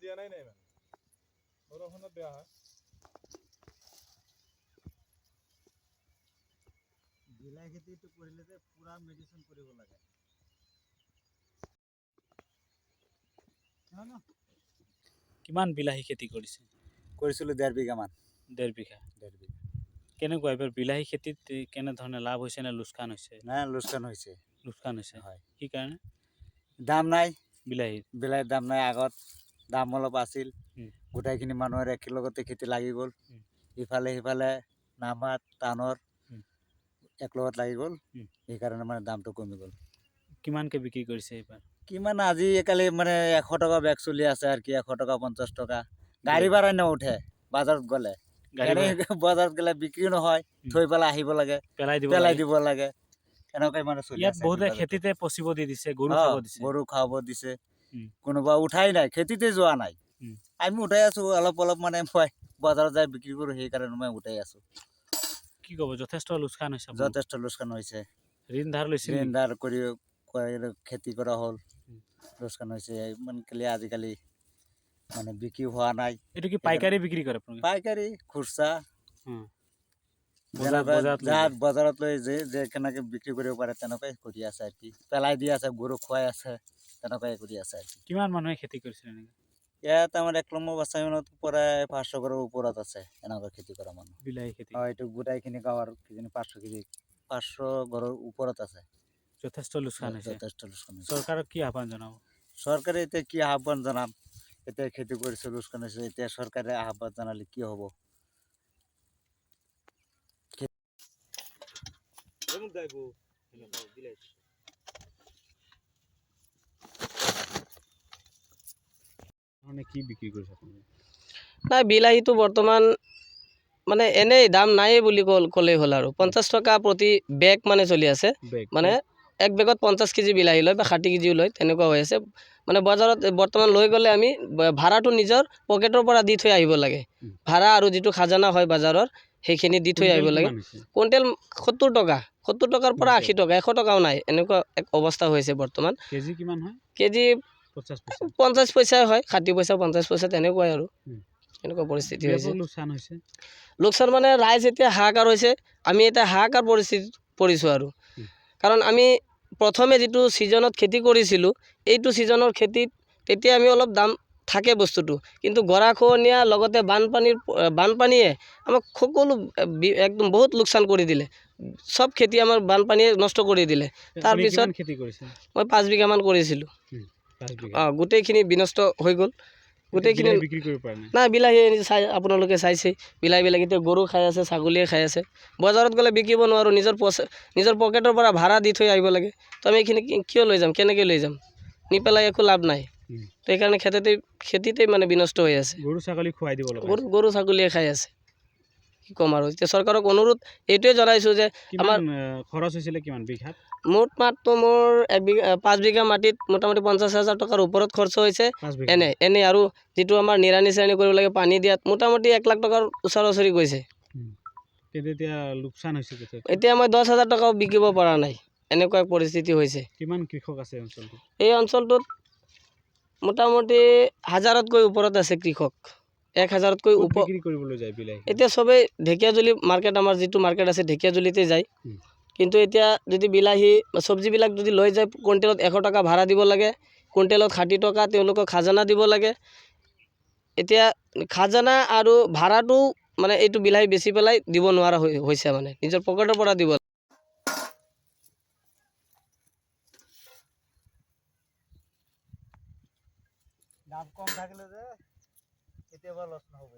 দিয়া নাই না ইমান বৰষুণত বেয়া হয় বিলাহী খেতিটো কৰিলে যে পুৰা মেডিচিন কৰিব লাগে কিমান বিলাহী খেতি কৰিছে কৰিছিলো 1.5 বিঘা মান 1.5 বিঘা 1.5 বিঘা কেনেকুৱা এবাৰ বিলাহী খেতিত কেনেধৰণে লাভ হৈছে নে লোকচান হৈছে না লোকচান হৈছে হয় কি কাৰণে দাম নাই বিলাহীৰ দাম নাই আগত দাম অলপ আছিল গোটাইখিনি মানুহৰ একেলগতে খেতি লাগি গ'ল ইফালে সিফালে নামাত টানৰ একলগত লাগি গ'ল সেইকাৰণে মানে দামটো কমি গ'ল কিমানকে বিক্ৰী কৰিছে এইবাৰ কিমান আজিকালি মানে 100 টকা বেগ চলি আছে আৰ কি 100 টাকা 50 টাকা গাড়ী ভাড়া নউঠে বাজাৰত গ'লে বজাৰত গ'লে বিক্ৰী নহয় থৈ পেলাই আহিব লাগে পেলাই দিব লাগে এনেকৈ মানে চলি আছে বহুতে খেতিতে পচিব দি দিছে গৰু খাব দিছে কোনোবা উঠাই নাই খেতিতে যোৱা নাই আমি উঠাই আছো অলপ অলপ মানে বজাৰত যাই বিক্ৰী কৰো সেই কাৰণে মই উঠাই আছো কি ক'ব যথেষ্ট লোকচান হৈছে ঋণ ধাৰ লৈছিল ঋণ ধাৰ কৰি খেতি কৰা হ'ল লোকচান হৈছে ইমান কেলে আজিকালি মানে বিক্ৰী হোৱা নাই এটো কি পাইকাৰী বিক্ৰী কৰে পাইকাৰী খুচৰা বজাৰত লৈ যে কেনেকৈ বিক্ৰী কৰিব পাৰে তেনেকৈ কৰি আছে আৰ কি পেলাই দি আছে গৰু খুৱাই আছে তেনেকৈ কৰি আছে আৰ কি কিমান মানুহে খেতি কৰিছিল এনেকৈ ইয়াত আমাৰ 1 নম্বৰ বাছাইনত প্ৰায় 500 ঘৰৰ ওপৰত আছে এনেকৈ খেতি কৰা মানুহ বিলাহী খেতি এইটো গোটাইখিনি গাঁৱৰ কিজানি 500 ঘৰৰ ওপৰত আছে যথেষ্ট লোকচান হৈছে যথেষ্ট লোকচান চৰকাৰক কি আহ্বান জনাব চৰকাৰে এতিয়া কি আহ্বান জনাম এতিয়া খেতি কৰিছে লোকচান হৈছে এতিয়া চৰকাৰে আহ্বান জনালে কি হ'ব কি বিক্ৰী কৰিছে নাই বিলাহীটো বৰ্তমান মানে এনেই দাম নাই বুলি ক'লেই হ'ল আৰু 50 টকা প্ৰতি বেগ মানে চলি আছে মানে এক বেগত 50 কেজি বিলাহী লয় বা 60 কেজিও লয় তেনেকুৱা হৈ আছে মানে বজাৰত বৰ্তমান লৈ গ'লে আমি ভাড়াটো নিজৰ পকেটৰ পৰা দি থৈ আহিব লাগে ভাড়া আৰু যেটো খাজানা হয় বজাৰৰ সেইখিনি দি থৈ আহিব লাগে কুইণ্টেল 70 টকা 70 টকাৰ পৰা 80 টকা 100 টকাও নাই এনেকুৱা এক অৱস্থা হৈছে বৰ্তমান কেজি কিমান হয় কেজি 50 পইচা হয় 60 পইচা 50 পইচা তেনেকুৱাই আৰু এনেকুৱা পৰিস্থিতি হৈছে লোকচান মানে ৰাইজ এতিয়া হাহাকাৰ হৈছে আমি এটা হাহাকাৰ পৰিস্থিতিত পৰিছো আৰু কাৰণ আমি প্ৰথমে যেটো সিজনত খেতি কৰিছিলো এইটো সিজনৰ খেতিত তেতিয়া আমি অলপ দাম থাকে বস্তুটো কিন্তু গৰাখহনীয়া লগতে বানপানীয়ে আমাক সকলো একদম বহুত লোকচান কৰি দিলে সব খেতি আমাৰ বানপানীয়ে নষ্ট কৰি দিলে তাৰ পিছত খেতি কৰিছে মই 5 বিঘা মান কৰিছিলো গোটেইখিনি বিনষ্ট হৈ গ'ল গোটেইখিনি বিক্ৰী কৰিব পৰা নাই না বিলাহী চাই আপোনালোকে চাইছে বিলাহীবিলাক এতিয়া গৰু খাই আছে ছাগলীয়ে খাই আছে বজাৰত গ'লে বিকিব নোৱাৰো নিজৰ পকেটৰ পৰা ভাড়া দি থৈ আহিব লাগে তো আমি এইখিনি কিয় লৈ যাম কেনেকৈ লৈ যাম নি পেলাই একো লাভ নাই তো এইকাৰণে খেতিতে মানে বিনষ্ট হৈ আছে গৰু ছাগলী খুৱাই দিব লাগে গৰু ছাগলীয়ে খাই আছে কি ক'ম আৰু এতিয়া চৰকাৰক অনুৰোধ এইটোৱে জনাইছোঁ যে আমাৰ খৰচ হৈছিলে কিমান বিঘাত মুঠ মাত্ৰ মোৰ 5 বিঘা মাটিত মোটামুটি 50,000 টকাৰ ওপৰত খৰচ হৈছে এনে আৰু যেটো আমাৰ নিৰানি কৰিব লাগে পানী দিয়াত মোটামুটি 1 লাখ টকাৰ ওচৰা-ওচৰি গৈছে তেতিয়া লোকচান হৈছে এতিয়া মই 10,000 টকাও বিকিব পৰা নাই এনেকুৱা পৰিস্থিতি হৈছে কিমান কৃষক আছে অঞ্চলটোত এই অঞ্চলটোত মোটামুটি 1000তকৈ ওপৰত আছে কৃষক 1000তকৈ ওপৰত বিক্ৰী কৰিবলৈ যায় বিলাহী এতিয়া সবে ঢেকিয়াজুলি মাৰ্কেট আমাৰ যেটো মাৰ্কেট আছে ঢেকিয়াজুলিতে যায় কিন্তু এতিয়া যদি বিলাহী সবজিবিলাক যদি লৈ যায় কুইণ্টেলত 100 টকা ভাড়া দিব লাগে কুইণ্টেলত 60 টকা তেওঁলোকক খাজানা দিব লাগে এতিয়া খাজানা আৰু ভাড়াটো মানে এইটো বিলাহী বেছি পেলাই দিব নোৱাৰা হৈছে মানে নিজৰ পকেটৰ পৰা দিব দাম কম থাকিলে যে কেতিয়াবা লছ নহব